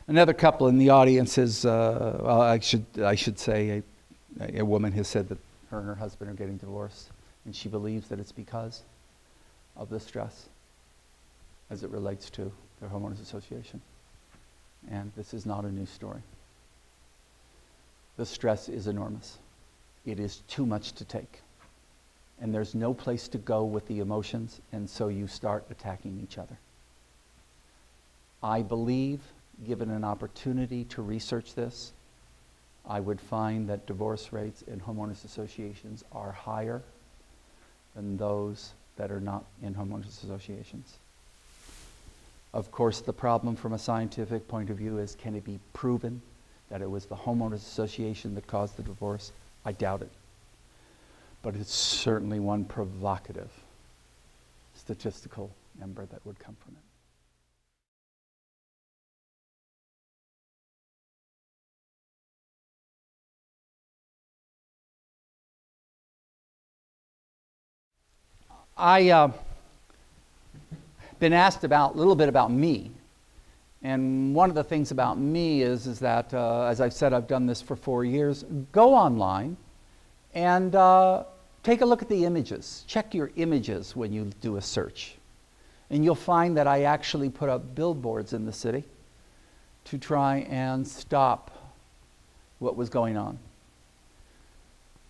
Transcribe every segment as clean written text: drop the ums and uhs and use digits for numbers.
Another couple in the audience is, well, I should say, a woman has said that her and her husband are getting divorced, and she believes that it's because of the stress as it relates to their homeowners association. And this is not a new story. The stress is enormous. It is too much to take. And there's no place to go with the emotions, and so you start attacking each other. I believe, given an opportunity to research this, I would find that divorce rates in homeowners associations are higher than those that are not in homeowners associations. Of course, the problem from a scientific point of view is, can it be proven that it was the homeowners association that caused the divorce? I doubt it. But it's certainly one provocative statistical number that would come from it. I've been asked about a little bit about me, and one of the things about me is that, as I've said, I've done this for 4 years. Go online and take a look at the images. Check your images when you do a search, and you'll find that I actually put up billboards in the city to try and stop what was going on.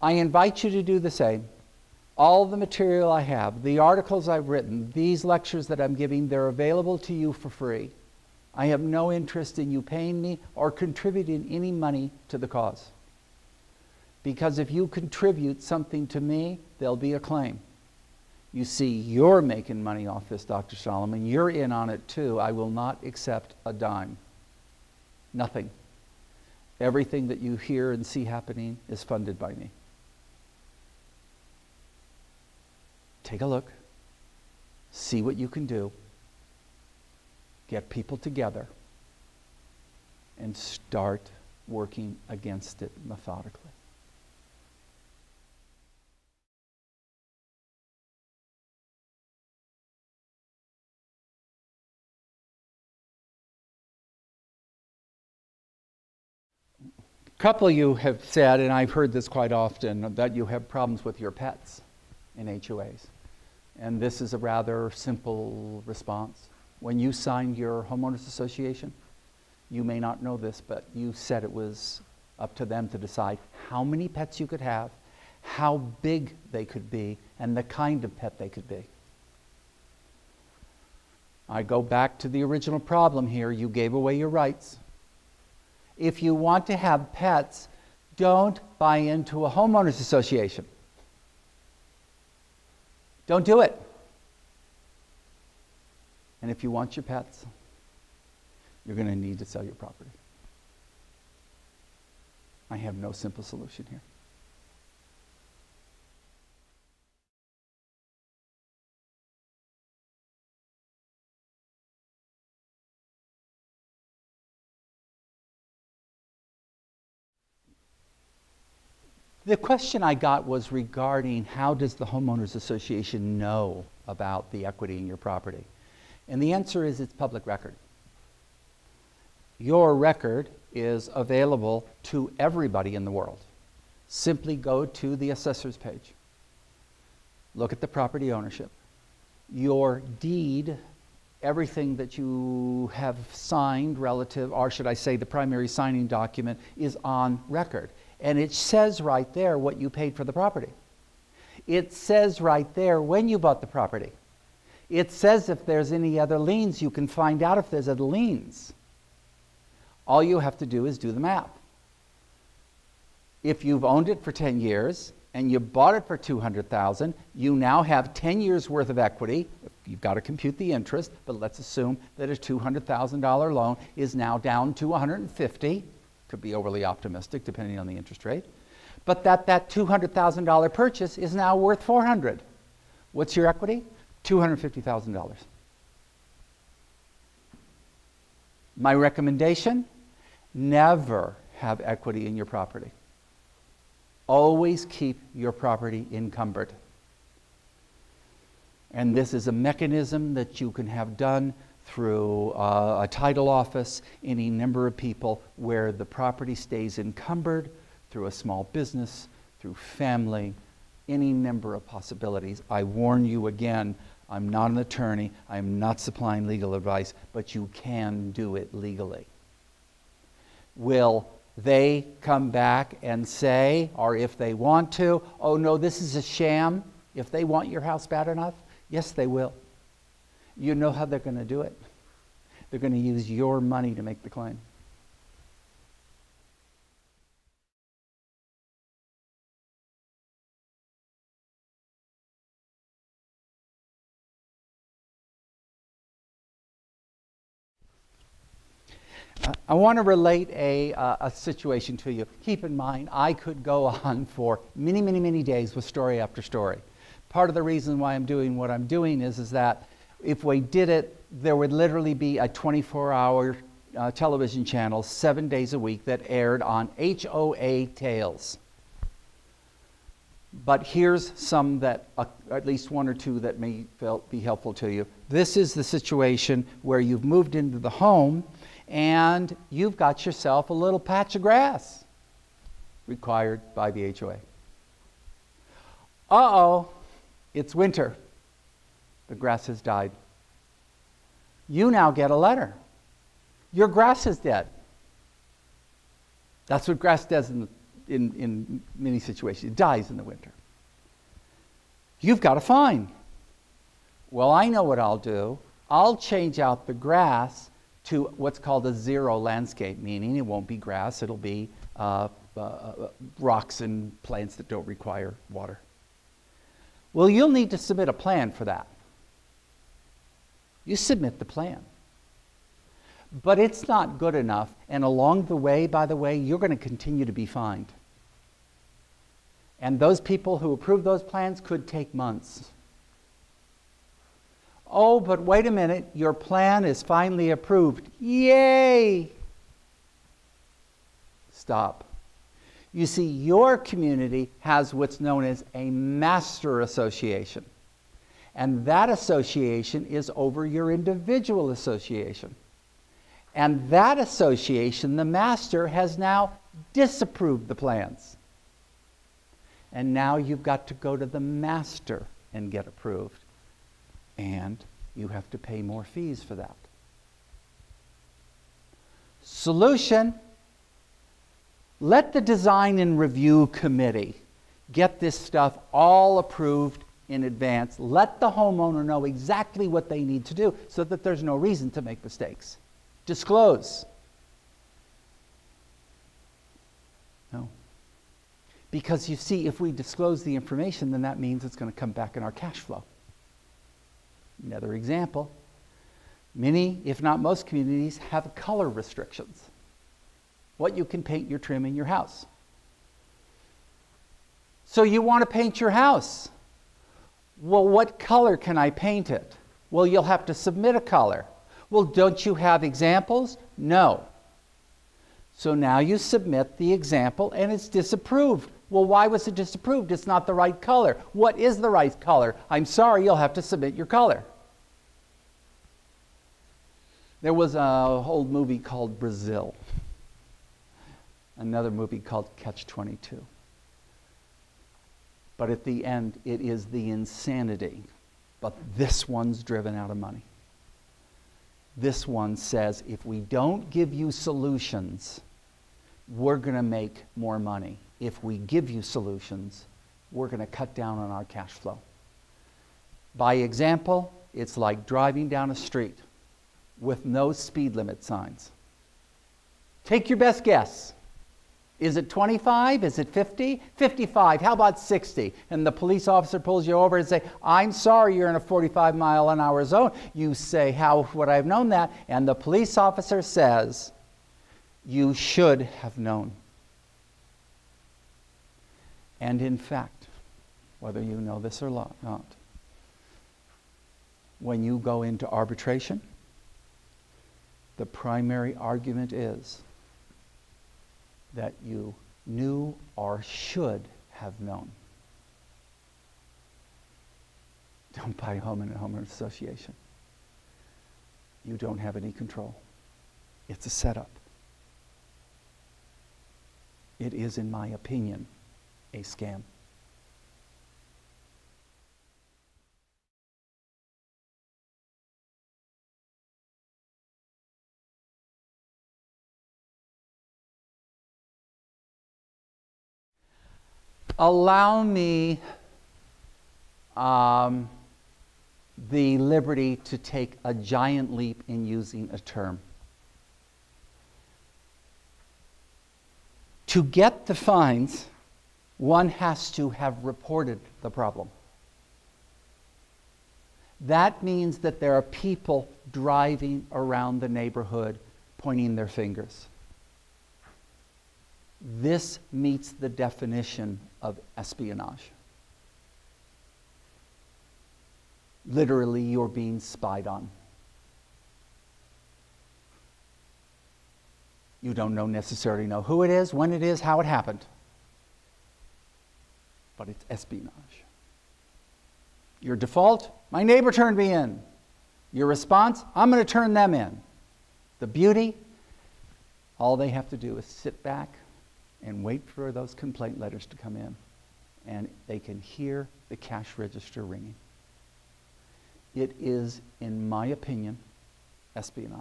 I invite you to do the same. All the material I have, the articles I've written, these lectures that I'm giving, they're available to you for free. I have no interest in you paying me or contributing any money to the cause. Because if you contribute something to me, there'll be a claim. You see, you're making money off this, Dr. Solomon. You're in on it too. I will not accept a dime. Nothing. Everything that you hear and see happening is funded by me. Take a look, see what you can do, get people together, and start working against it methodically. A couple of you have said, and I've heard this quite often, that you have problems with your pets in HOAs. And this is a rather simple response. When you signed your homeowners association, you may not know this, but you said it was up to them to decide how many pets you could have, how big they could be, and the kind of pet they could be. I go back to the original problem here. You gave away your rights. If you want to have pets, don't buy into a homeowners association. Don't do it. And if you want your pets, you're going to need to sell your property. I have no simple solution here. The question I got was regarding how does the homeowners association know about the equity in your property? And the answer is it's public record. Your record is available to everybody in the world. Simply go to the assessor's page. Look at the property ownership. Your deed, everything that you have signed relative, or should I say the primary signing document, is on record. And it says right there what you paid for the property. It says right there when you bought the property. It says if there's any other liens, you can find out if there's other liens. All you have to do is do the math. If you've owned it for 10 years and you bought it for $200,000, you now have 10 years worth of equity. You've got to compute the interest, but let's assume that a $200,000 loan is now down to $150,000. Could be overly optimistic depending on the interest rate. But that $200,000 purchase is now worth $400,000. What's your equity? $250,000. My recommendation, never have equity in your property. Always keep your property encumbered. And this is a mechanism that you can have done through a title office, any number of people, where the property stays encumbered, through a small business, through family, any number of possibilities. I warn you again, I'm not an attorney, I'm not supplying legal advice, but you can do it legally. Will they come back and say, or if they want to, oh no, this is a sham, if they want your house bad enough? Yes, they will. You know how they're going to do it. They're going to use your money to make the claim. I want to relate a situation to you. Keep in mind, I could go on for many, many, many days with story after story. Part of the reason why I'm doing what I'm doing is that if we did it, there would literally be a 24-hour television channel 7 days a week that aired on HOA tales. But here's some that, at least one or two that may be helpful to you. This is the situation where you've moved into the home and you've got yourself a little patch of grass required by the HOA. Uh-oh, it's winter. The grass has died. You now get a letter. Your grass is dead. That's what grass does in many situations. It dies in the winter. You've got a fine. Well, I know what I'll do. I'll change out the grass to what's called a zero landscape, meaning it won't be grass, it'll be rocks and plants that don't require water. Well, you'll need to submit a plan for that. You submit the plan. But it's not good enough, and along the way, by the way, you're going to continue to be fined. And those people who approve those plans could take months. Oh, but wait a minute, your plan is finally approved. Yay! Stop. You see, your community has what's known as a master association. And that association is over your individual association. And that association, the master, has now disapproved the plans. And now you've got to go to the master and get approved. And you have to pay more fees for that. Solution: let the design and review committee get this stuff all approved in advance. Let the homeowner know exactly what they need to do so that there's no reason to make mistakes. Disclose. No. Because you see, if we disclose the information, then that means it's going to come back in our cash flow. Another example, many, if not most communities, have color restrictions. What you can paint, your trim in your house. So you want to paint your house. Well, what color can I paint it? Well, you'll have to submit a color. Well, don't you have examples? No. So now you submit the example and it's disapproved. Well, why was it disapproved? It's not the right color. What is the right color? I'm sorry, you'll have to submit your color. There was an old movie called Brazil. Another movie called Catch-22. But at the end, it is the insanity. But this one's driven out of money. This one says, if we don't give you solutions, we're going to make more money. If we give you solutions, we're going to cut down on our cash flow. By example, it's like driving down a street with no speed limit signs. Take your best guess. Is it 25? Is it 50? 55. How about 60? And the police officer pulls you over and say, I'm sorry, you're in a 45-mile-an-hour zone. You say, how would I have known that? And the police officer says, you should have known. And in fact, whether you know this or not, when you go into arbitration, the primary argument is that you knew or should have known. Don't buy a home in a homeowners association. you don't have any control. It's a setup. It is, in my opinion, a scam. Allow me the liberty to take a giant leap in using a term. To get the fines, one has to have reported the problem. That means that there are people driving around the neighborhood pointing their fingers. This meets the definition of espionage. Literally, you're being spied on. You don't necessarily know who it is, when it is, how it happened. But it's espionage. Your default, my neighbor turned me in. Your response, I'm going to turn them in. The beauty, all they have to do is sit back and wait for those complaint letters to come in. And they can hear the cash register ringing. It is, in my opinion, espionage.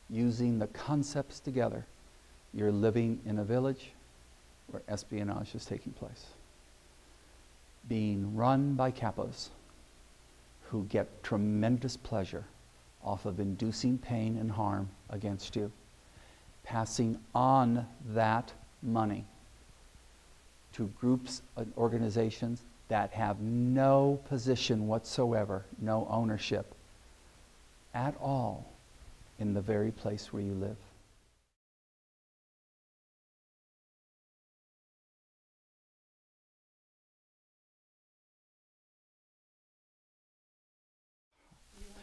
Using the concepts together, you're living in a village where espionage is taking place. Being run by capos who get tremendous pleasure off of inducing pain and harm against you, passing on that money to groups and organizations that have no position whatsoever, no ownership at all in the very place where you live.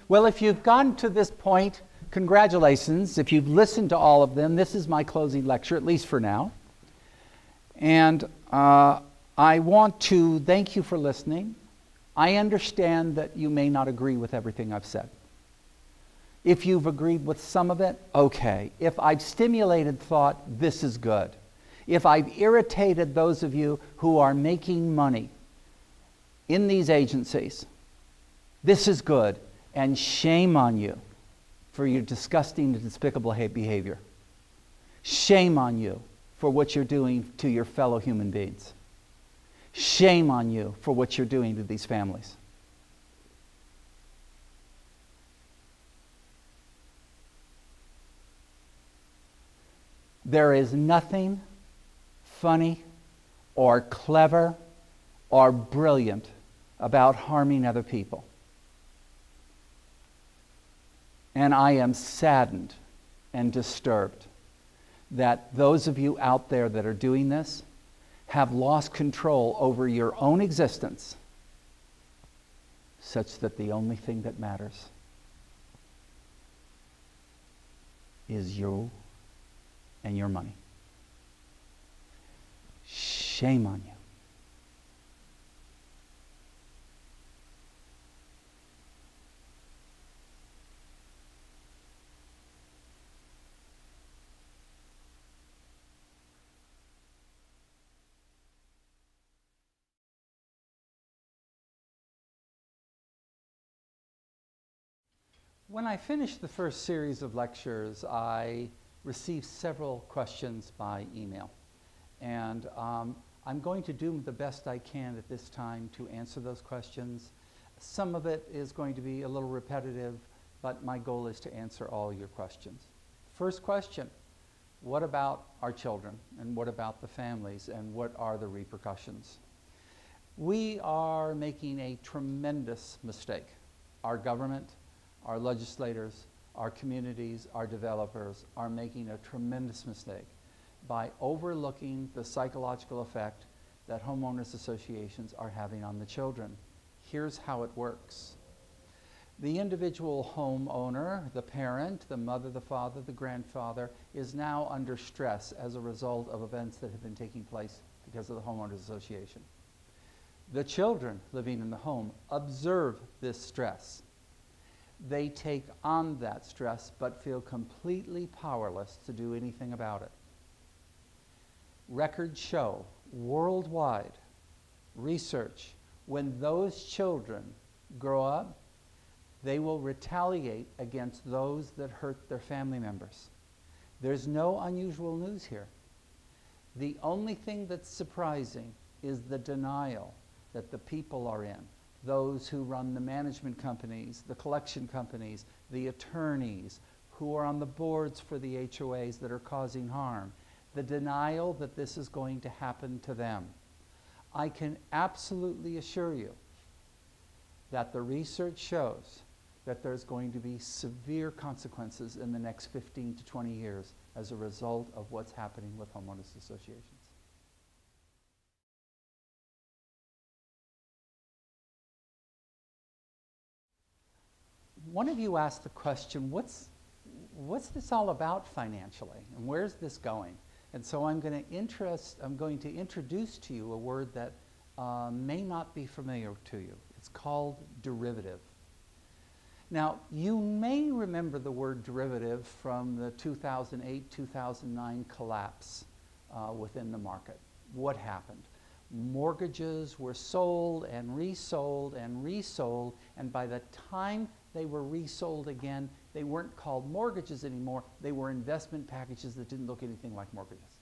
Well, if you've gotten to this point, congratulations. If you've listened to all of them, this is my closing lecture, at least for now. And I want to thank you for listening. I understand that you may not agree with everything I've said. If you've agreed with some of it, okay. If I've stimulated thought, this is good. If I've irritated those of you who are making money in these agencies, this is good. And shame on you for your disgusting and despicable behavior. Shame on you for what you're doing to your fellow human beings. Shame on you for what you're doing to these families. There is nothing funny or clever or brilliant about harming other people. And I am saddened and disturbed that those of you out there that are doing this have lost control over your own existence, such that the only thing that matters is you and your money. Shame on you. When I finished the first series of lectures, I received several questions by email. And I'm going to do the best I can at this time to answer those questions. Some of it is going to be a little repetitive, but my goal is to answer all your questions. First question, what about our children? And what about the families? And what are the repercussions? We are making a tremendous mistake. Our government, our legislators, our communities, our developers are making a tremendous mistake by overlooking the psychological effect that homeowners associations are having on the children. Here's how it works. The individual homeowner, the parent, the mother, the father, the grandfather, is now under stress as a result of events that have been taking place because of the homeowners association. The children living in the home observe this stress. they take on that stress but feel completely powerless to do anything about it. Records show worldwide, research, when those children grow up, they will retaliate against those that hurt their family members. There's no unusual news here. The only thing that's surprising is the denial that the people are in. Those who run the management companies, the collection companies, the attorneys, who are on the boards for the HOAs that are causing harm. The denial that this is going to happen to them. I can absolutely assure you that the research shows that there's going to be severe consequences in the next 15 to 20 years as a result of what's happening with homeowners associations. One of you asked the question, what's this all about financially, and where's this going? And so I'm going to introduce to you a word that may not be familiar to you. It's called derivative. Now, you may remember the word derivative from the 2008-2009 collapse within the market. What happened? Mortgages were sold and resold and resold, and by the time they were resold again, they weren't called mortgages anymore. They were investment packages that didn't look anything like mortgages.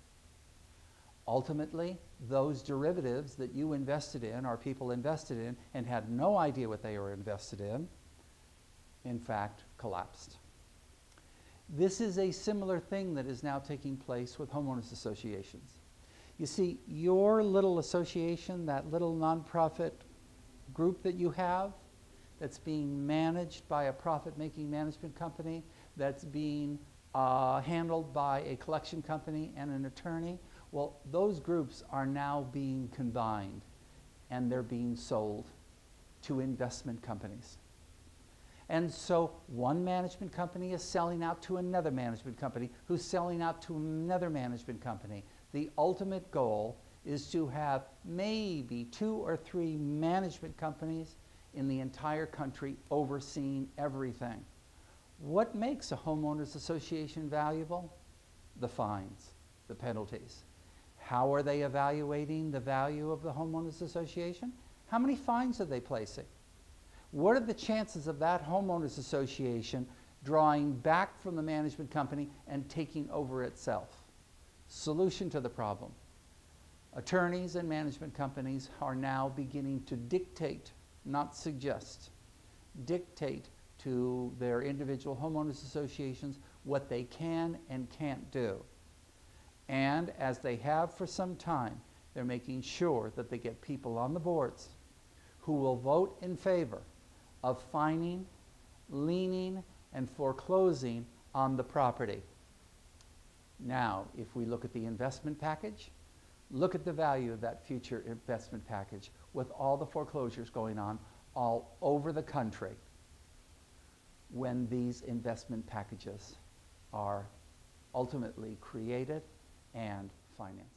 Ultimately, those derivatives that you invested in, or people invested in, and had no idea what they were invested in fact, collapsed. This is a similar thing that is now taking place with homeowners associations. You see, your little association, that little nonprofit group that you have, that's being managed by a profit-making management company, that's being handled by a collection company and an attorney, well, those groups are now being combined and they're being sold to investment companies. And so one management company is selling out to another management company who's selling out to another management company. The ultimate goal is to have maybe 2 or 3 management companies in the entire country overseeing everything. What makes a homeowners association valuable? The fines, the penalties. How are they evaluating the value of the homeowners association? How many fines are they placing? What are the chances of that homeowners association drawing back from the management company and taking over itself? Solution to the problem. Attorneys and management companies are now beginning to dictate, not suggest, dictate to their individual homeowners associations what they can and can't do. And as they have for some time, they're making sure that they get people on the boards who will vote in favor of fining, liening, and foreclosing on the property. Now, if we look at the investment package, look at the value of that future investment package with all the foreclosures going on all over the country when these investment packages are ultimately created and financed.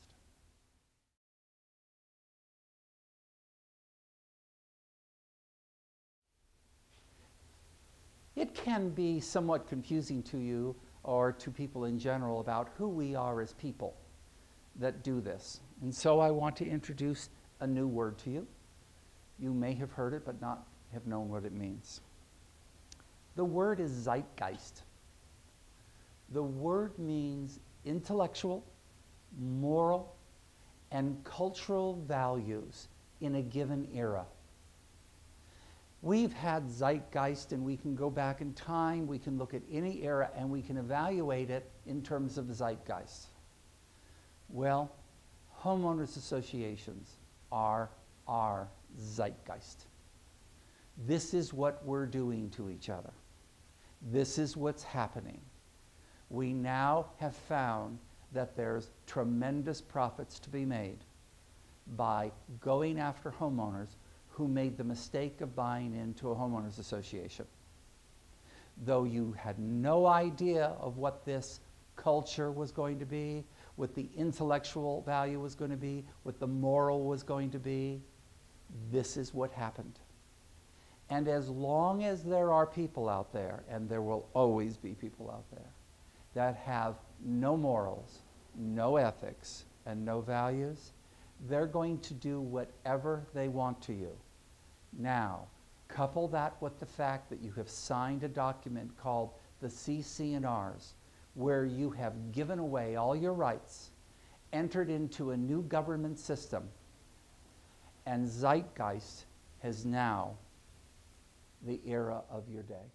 It can be somewhat confusing to you or to people in general about who we are as people that do this. And so I want to introduce a new word to you. You may have heard it but not have known what it means. The word is zeitgeist. The word means intellectual, moral, and cultural values in a given era. We've had zeitgeist, and we can go back in time, we can look at any era, and we can evaluate it in terms of zeitgeist. Well, homeowners associations are our zeitgeist. This is what we're doing to each other. This is what's happening. We now have found that there's tremendous profits to be made by going after homeowners who made the mistake of buying into a homeowners association. Though you had no idea of what this culture was going to be, what the intellectual value was going to be, what the moral was going to be, this is what happened. And as long as there are people out there, and there will always be people out there, that have no morals, no ethics, and no values, they're going to do whatever they want to you. Now, couple that with the fact that you have signed a document called the CC&Rs, where you have given away all your rights, entered into a new government system, and zeitgeist has now the era of your day.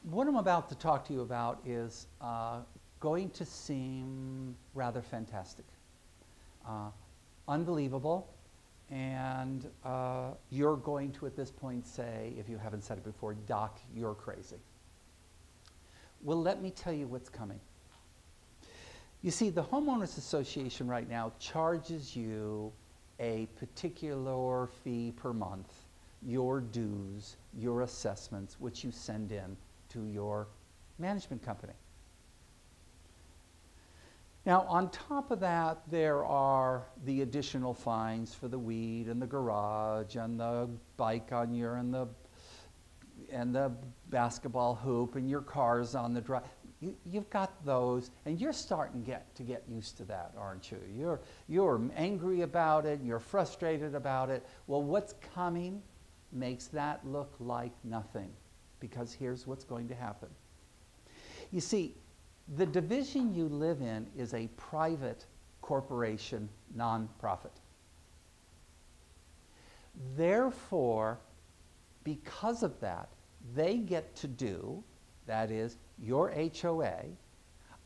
What I'm about to talk to you about is going to seem rather fantastic, unbelievable, and you're going to at this point say, if you haven't said it before, Doc, you're crazy. Well, let me tell you what's coming. You see, the Homeowners Association right now charges you a particular fee per month, your dues, your assessments, which you send in to your management company. Now, on top of that, there are the additional fines for the weed and the garage and the bike on your and the basketball hoop and your cars on the drive. You've got those, and you're starting to get used to that, aren't you? You're angry about it, you're frustrated about it. Well, what's coming makes that look like nothing, because here's what's going to happen. You see, the division you live in is a private corporation, nonprofit. Therefore, because of that, they get to do, that is, your HOA,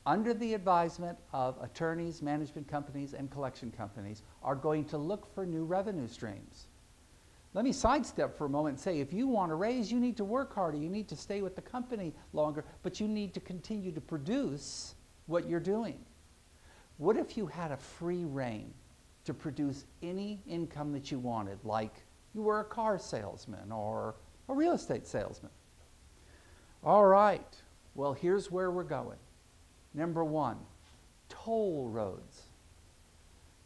under the advisement of attorneys, management companies, and collection companies, are going to look for new revenue streams. Let me sidestep for a moment and say, if you want to raise, you need to work harder, you need to stay with the company longer, but you need to continue to produce what you're doing. What if you had a free rein to produce any income that you wanted, like you were a car salesman or a real estate salesman? All right, well, here's where we're going. Number one, toll roads.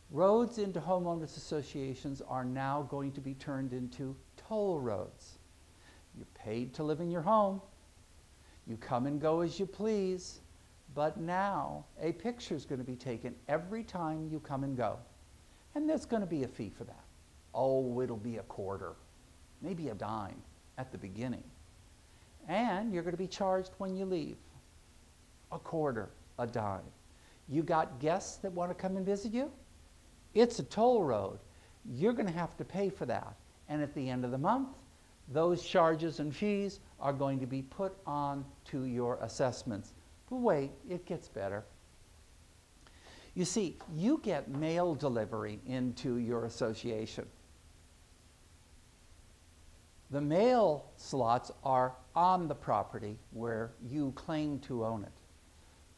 Roads into homeowners associations are now going to be turned into toll roads. You're paid to live in your home. You come and go as you please, but now a picture is going to be taken every time you come and go. And there's going to be a fee for that. Oh, it'll be a quarter, maybe a dime at the beginning. And you're going to be charged when you leave. A quarter, a dime. You got guests that want to come and visit you? It's a toll road. You're going to have to pay for that. And at the end of the month, those charges and fees are going to be put on to your assessments. But wait, it gets better. You see, you get mail delivery into your association. The mail slots are on the property where you claim to own it.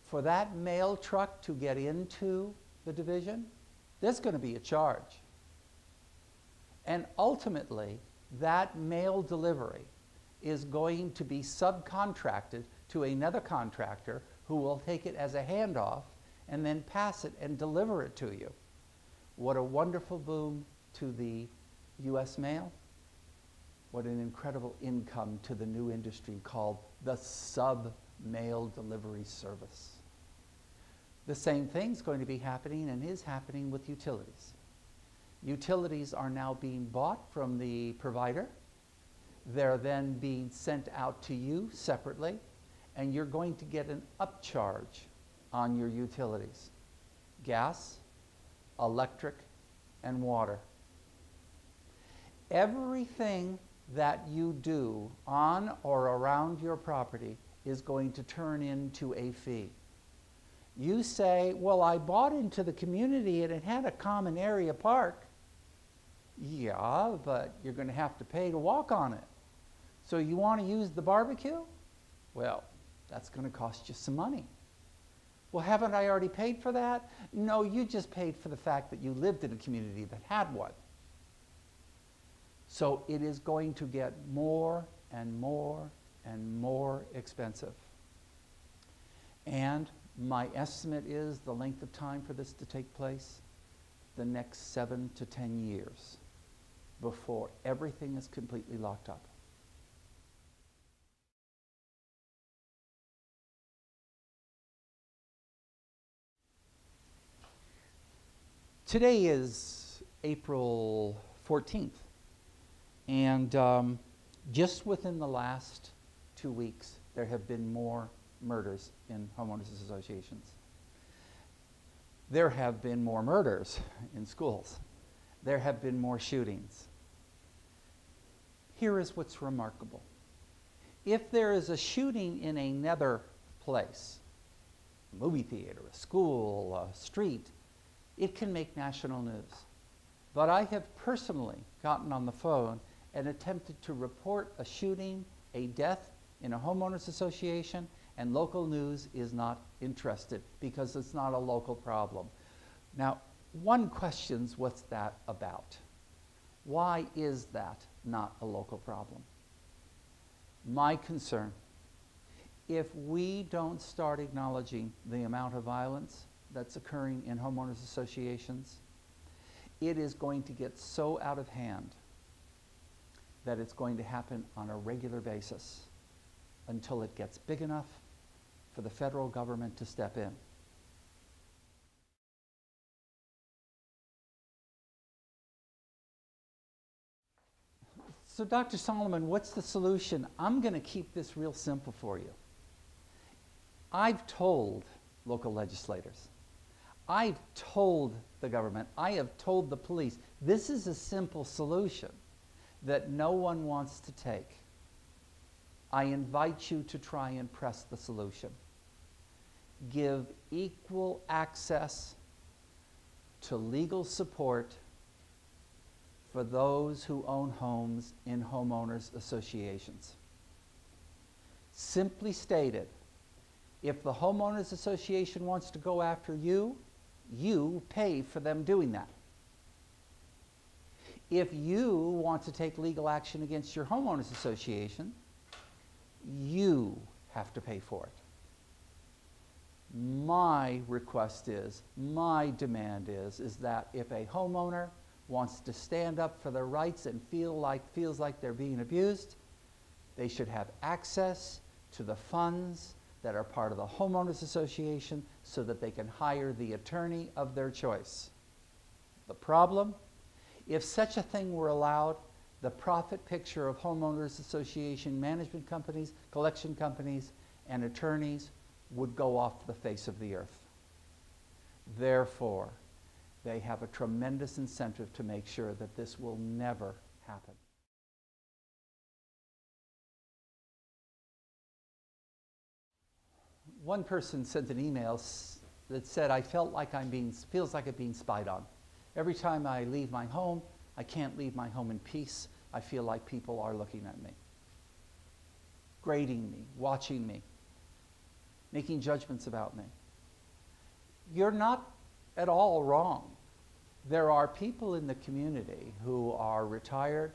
For that mail truck to get into the division, there's going to be a charge. And ultimately, that mail delivery is going to be subcontracted to another contractor who will take it as a handoff and then pass it and deliver it to you. What a wonderful boom to the U.S. mail. What an incredible income to the new industry called the sub-mail delivery service. The same thing's going to be happening and is happening with utilities. Utilities are now being bought from the provider. They're then being sent out to you separately, and you're going to get an upcharge on your utilities. Gas, electric, and water. Everything that you do on or around your property is going to turn into a fee. You say, well, I bought into the community and it had a common area park. Yeah, but you're going to have to pay to walk on it. So you want to use the barbecue? Well, that's going to cost you some money. Well, haven't I already paid for that? No, you just paid for the fact that you lived in a community that had one. So it is going to get more and more and more expensive. And My estimate is the length of time for this to take place, the next 7 to 10 years before everything is completely locked up. Today is April 14th, and just within the last 2 weeks, there have been more murders in homeowners associations. There have been more murders in schools. There have been more shootings. Here is what's remarkable. If there is a shooting in another place, a movie theater, a school, a street, it can make national news. But I have personally gotten on the phone and attempted to report a shooting, a death in a homeowners association, and local news is not interested because it's not a local problem. Now, one questions what's that about? Why is that not a local problem? My concern, if we don't start acknowledging the amount of violence that's occurring in homeowners associations, it is going to get so out of hand that it's going to happen on a regular basis until it gets big enough for the federal government to step in. So Dr. Solomon, what's the solution? I'm going to keep this real simple for you. I've told local legislators, I've told the government, I have told the police, this is a simple solution that no one wants to take. I invite you to try and press the solution. Give equal access to legal support for those who own homes in homeowners associations. Simply stated, if the homeowners association wants to go after you, you pay for them doing that. If you want to take legal action against your homeowners association, you have to pay for it. My request is, my demand is that if a homeowner wants to stand up for their rights and feels like they're being abused, they should have access to the funds that are part of the homeowners association so that they can hire the attorney of their choice. The problem, if such a thing were allowed, the profit picture of homeowners association management companies, collection companies, and attorneys would go off the face of the earth. Therefore, they have a tremendous incentive to make sure that this will never happen. One person sent an email that said, I feels like I'm being spied on. Every time I leave my home, I can't leave my home in peace. I feel like people are looking at me, grading me, watching me, making judgments about me. You're not at all wrong. There are people in the community who are retired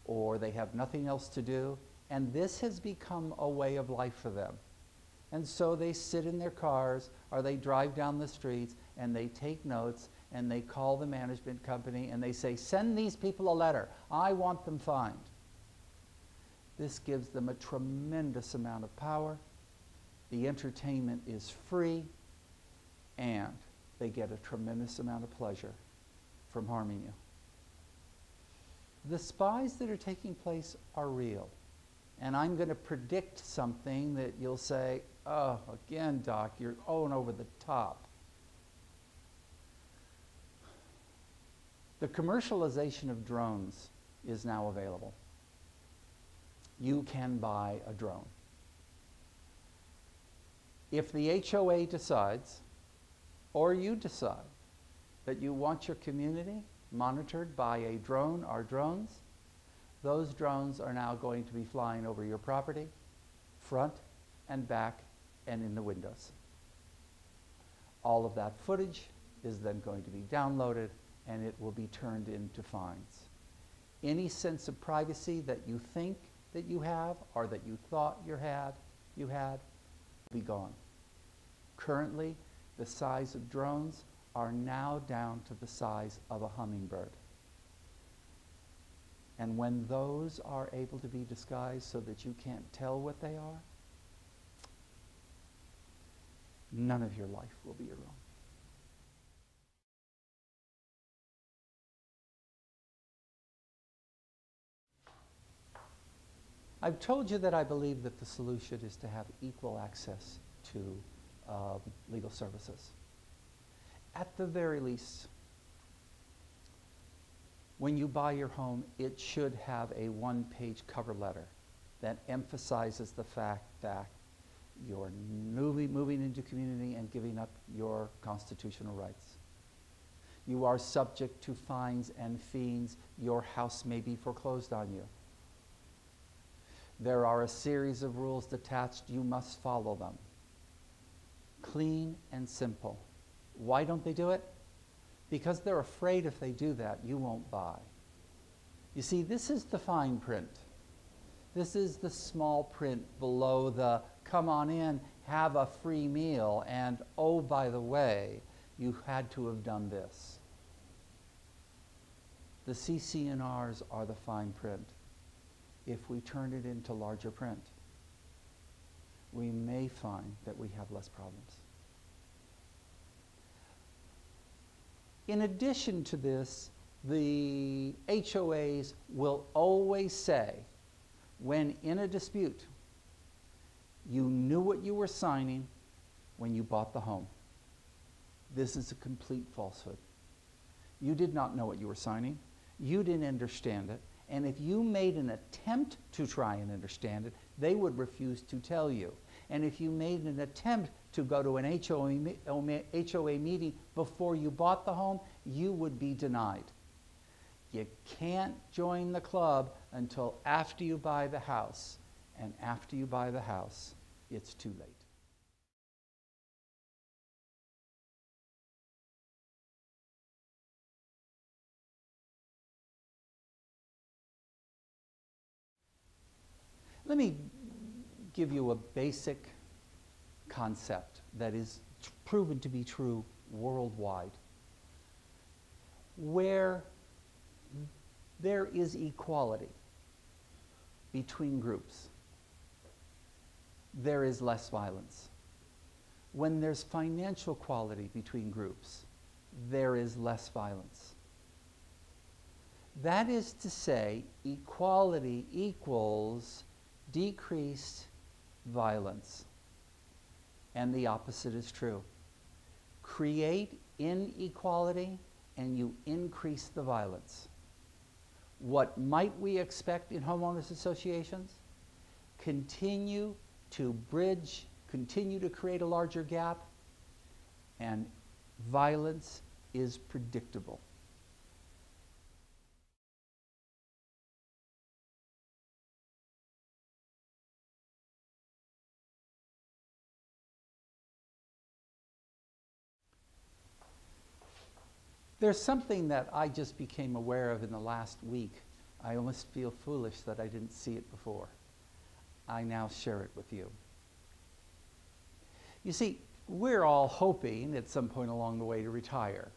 or they have nothing else to do, and this has become a way of life for them. And so they sit in their cars or they drive down the streets and they take notes and they call the management company and they say, send these people a letter. I want them fined. This gives them a tremendous amount of power. The entertainment is free and they get a tremendous amount of pleasure from harming you. The spies that are taking place are real. And I'm going to predict something that you'll say, oh, again, Doc, you're going over the top. The commercialization of drones is now available. You can buy a drone. If the HOA decides, or you decide, that you want your community monitored by a drone or drones, those drones are now going to be flying over your property, front and back, and in the windows. All of that footage is then going to be downloaded and it will be turned into fines. Any sense of privacy that you think that you have or that you thought you had will be gone. Currently, the size of drones are now down to the size of a hummingbird. And when those are able to be disguised so that you can't tell what they are, none of your life will be your own. I've told you that I believe that the solution is to have equal access to legal services. At the very least, when you buy your home, it should have a one-page cover letter that emphasizes the fact that you're moving into community and giving up your constitutional rights. You are subject to fines and fees. Your house may be foreclosed on you. There are a series of rules attached. You must follow them. Clean and simple. Why don't they do it? Because they're afraid if they do that, you won't buy. You see, this is the fine print. This is the small print below the come on in, have a free meal, and oh, by the way, you had to have done this. The CC&Rs are the fine print. If we turn it into larger print, we may find that we have less problems. In addition to this, the HOAs will always say, when in a dispute, you knew what you were signing when you bought the home. This is a complete falsehood. You did not know what you were signing. You didn't understand it. And if you made an attempt to try and understand it, they would refuse to tell you. And if you made an attempt to go to an HOA meeting before you bought the home, you would be denied. You can't join the club until after you buy the house. And after you buy the house, it's too late. Let me give you a basic concept that is proven to be true worldwide. Where there is equality between groups, there is less violence. When there's financial equality between groups, there is less violence. That is to say, equality equals decreased violence. And the opposite is true. Create inequality and you increase the violence. What might we expect in homeowners associations? Continue to bridge, continue to create a larger gap, and violence is predictable. There's something that I just became aware of in the last week. I almost feel foolish that I didn't see it before. I now share it with you. You see, we're all hoping at some point along the way to retire.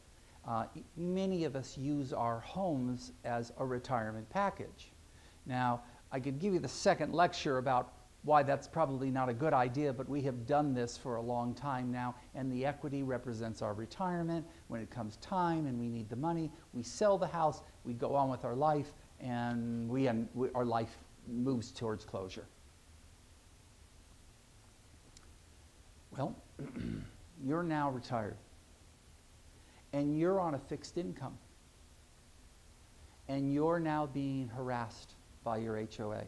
Many of us use our homes as a retirement package. Now, I could give you the second lecture about why that's probably not a good idea, but we have done this for a long time now, and the equity represents our retirement. When it comes time and we need the money, we sell the house, we go on with our life, and our life moves towards closure. Well, you're now retired, and you're on a fixed income, and you're now being harassed by your HOA.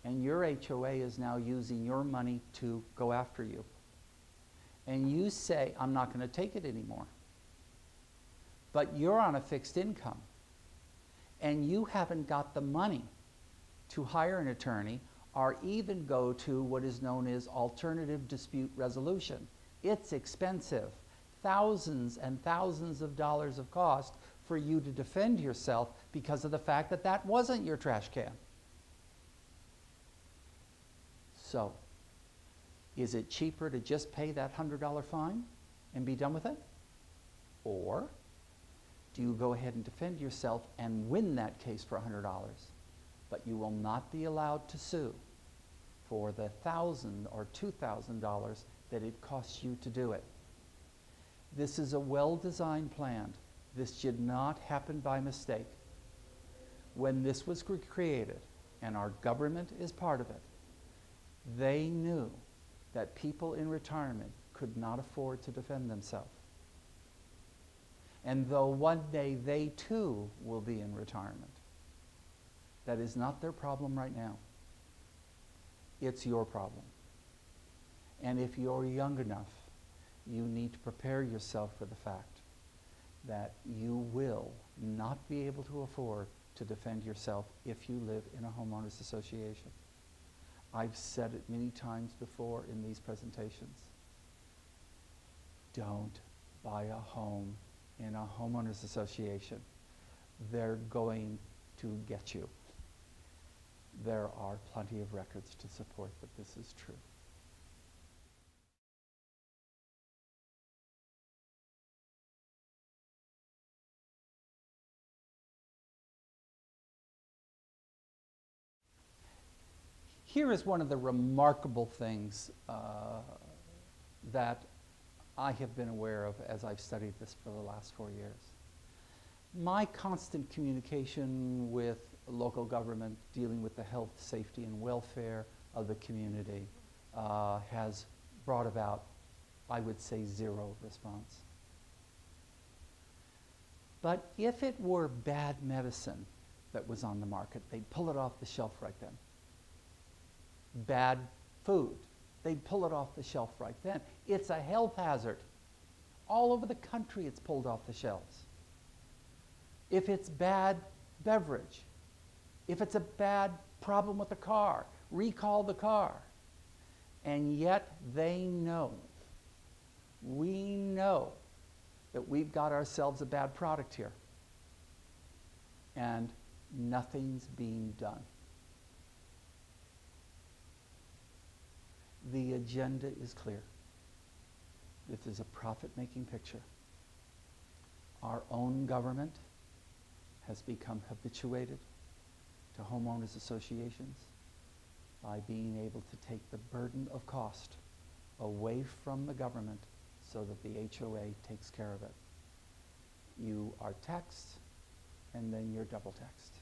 And your HOA is now using your money to go after you. And you say, I'm not going to take it anymore. But you're on a fixed income. And you haven't got the money to hire an attorney or even go to what is known as alternative dispute resolution. It's expensive. Thousands and thousands of dollars of cost for you to defend yourself because of the fact that that wasn't your trash can. So, Is it cheaper to just pay that $100 fine and be done with it? Or do you go ahead and defend yourself and win that case for $100, but you will not be allowed to sue for the $1,000 or $2,000 that it costs you to do it? This is a well-designed plan. This did not happen by mistake. When this was created, and our government is part of it, they knew that people in retirement could not afford to defend themselves. And though one day they too will be in retirement, that is not their problem right now. It's your problem. And if you're young enough, you need to prepare yourself for the fact that you will not be able to afford to defend yourself if you live in a homeowners association. I've said it many times before in these presentations. Don't buy a home in a homeowners association. They're going to get you. There are plenty of records to support that this is true. Here is one of the remarkable things that I have been aware of as I've studied this for the last 4 years. My constant communication with local government dealing with the health, safety, and welfare of the community has brought about, I would say, zero response. But if it were bad medicine that was on the market, they'd pull it off the shelf right then. Bad food, they'd pull it off the shelf right then. It's a health hazard. All over the country it's pulled off the shelves. If it's bad beverage, if it's a bad problem with the car, recall the car. And yet they know, we know that we've got ourselves a bad product here. And nothing's being done. The agenda is clear. This is a profit-making picture. Our own government has become habituated to homeowners associations by being able to take the burden of cost away from the government so that the HOA takes care of it. You are taxed, and then you're double taxed.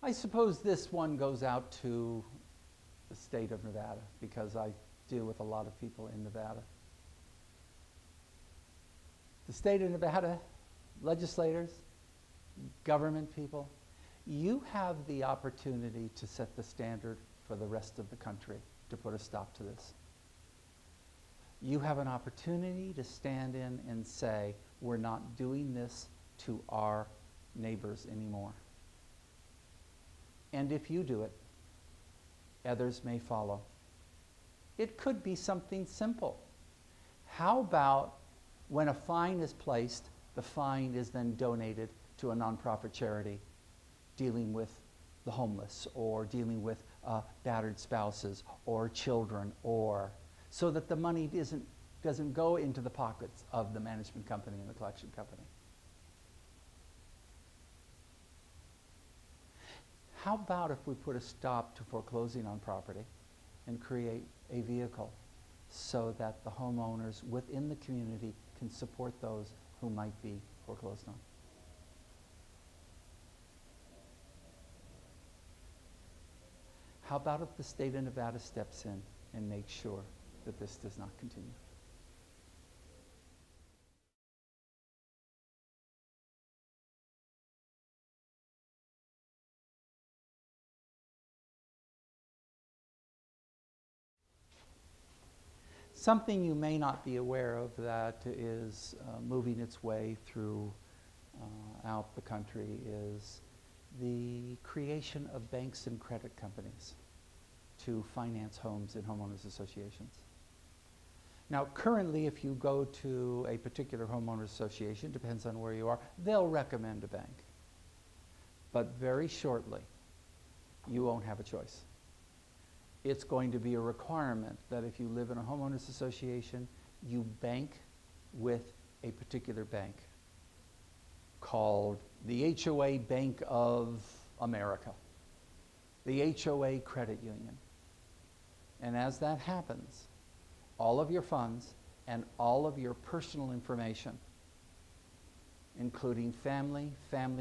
I suppose this one goes out to the state of Nevada because I deal with a lot of people in Nevada. The state of Nevada, legislators, government people, you have the opportunity to set the standard for the rest of the country to put a stop to this. You have an opportunity to stand in and say, we're not doing this to our neighbors anymore. And if you do it, others may follow. It could be something simple. How about when a fine is placed, the fine is then donated to a nonprofit charity dealing with the homeless or dealing with battered spouses or children, or so that the money doesn't go into the pockets of the management company and the collection company. How about if we put a stop to foreclosing on property and create a vehicle so that the homeowners within the community can support those who might be foreclosed on? How about if the state of Nevada steps in and makes sure that this does not continue? Something you may not be aware of that is moving its way through out the country is the creation of banks and credit companies to finance homes in homeowners associations. Now, currently, if you go to a particular homeowners association, depends on where you are, they'll recommend a bank. But very shortly, you won't have a choice. It's going to be a requirement that if you live in a homeowners association, you bank with a particular bank called the HOA Bank of America, the HOA Credit Union. And as that happens, all of your funds and all of your personal information, including family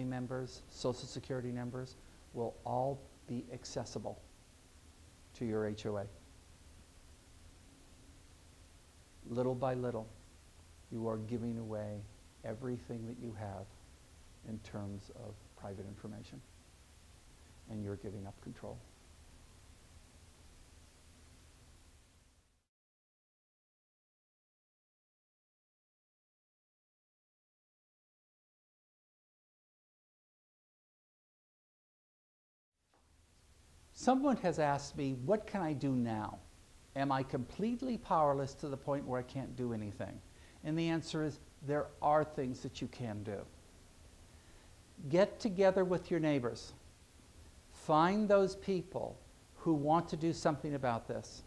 members, Social Security numbers, will all be accessible to your HOA. Little by little, you are giving away everything that you have in terms of private information, and you're giving up control. Someone has asked me, what can I do now? Am I completely powerless to the point where I can't do anything? And the answer is, there are things that you can do. Get together with your neighbors. Find those people who want to do something about this.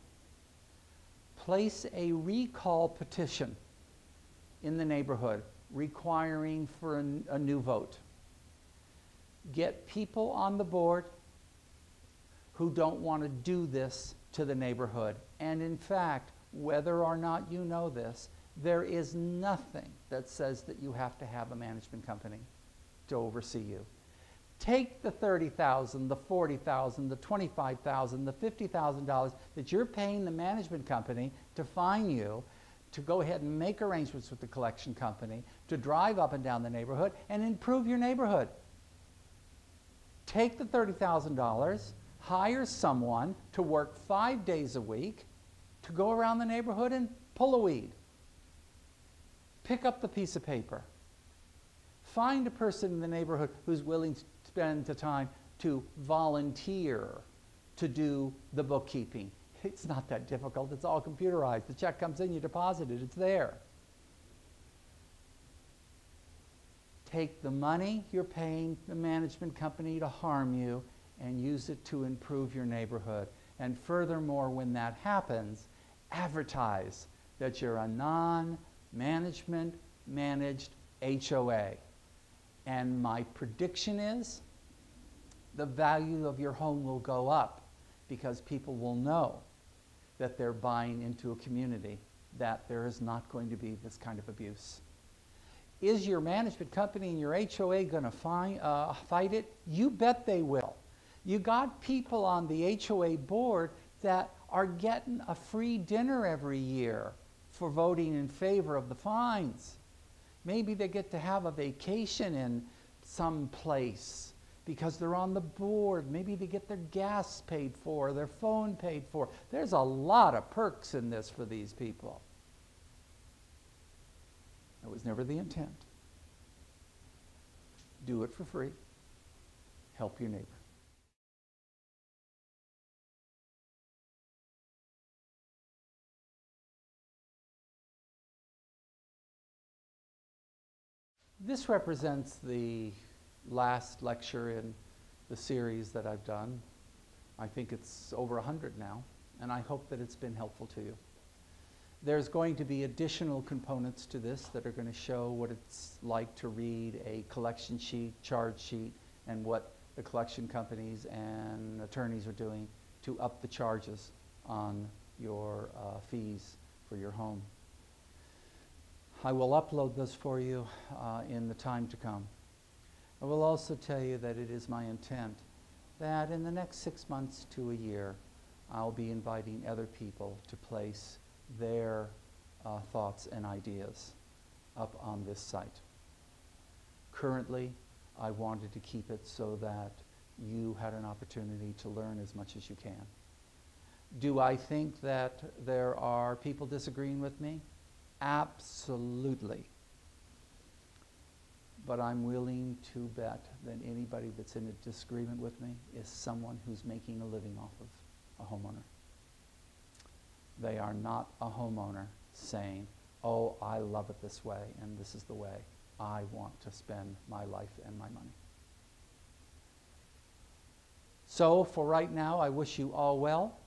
Place a recall petition in the neighborhood requiring for a new vote. Get people on the board who don't want to do this to the neighborhood. And in fact, whether or not you know this, there is nothing that says that you have to have a management company to oversee you. Take the $30,000, the $40,000, the $25,000, the $50,000 that you're paying the management company to fine you, to go ahead and make arrangements with the collection company, to drive up and down the neighborhood and improve your neighborhood. Take the $30,000, hire someone to work 5 days a week to go around the neighborhood and pull a weed. Pick up the piece of paper. Find a person in the neighborhood who's willing to spend the time to volunteer to do the bookkeeping. It's not that difficult. It's all computerized. The check comes in, you deposit it, it's there. Take the money you're paying the management company to harm you and use it to improve your neighborhood. And furthermore, when that happens, advertise that you're a non-management managed HOA. And my prediction is the value of your home will go up because people will know that they're buying into a community that there is not going to be this kind of abuse. Is your management company and your HOA going to fight it? You bet they will. You got people on the HOA board that are getting a free dinner every year for voting in favor of the fines. Maybe they get to have a vacation in some place because they're on the board. Maybe they get their gas paid for, their phone paid for. There's a lot of perks in this for these people. That was never the intent. Do it for free. Help your neighbor. This represents the last lecture in the series that I've done. I think it's over 100 now, and I hope that it's been helpful to you. There's going to be additional components to this that are going to show what it's like to read a collection sheet, charge sheet, and what the collection companies and attorneys are doing to up the charges on your fees for your home. I will upload this for you in the time to come. I will also tell you that it is my intent that in the next 6 months to a year, I'll be inviting other people to place their thoughts and ideas up on this site. Currently, I wanted to keep it so that you had an opportunity to learn as much as you can. Do I think that there are people disagreeing with me? Absolutely. But I'm willing to bet that anybody that's in a disagreement with me is someone who's making a living off of a homeowner. They are not a homeowner. saying, oh, I love it this way, and this is the way I want to spend my life and my money. So for right now, I wish you all well.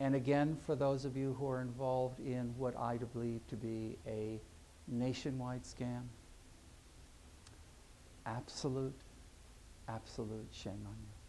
And again, for those of you who are involved in what I believe to be a nationwide scam, absolute shame on you.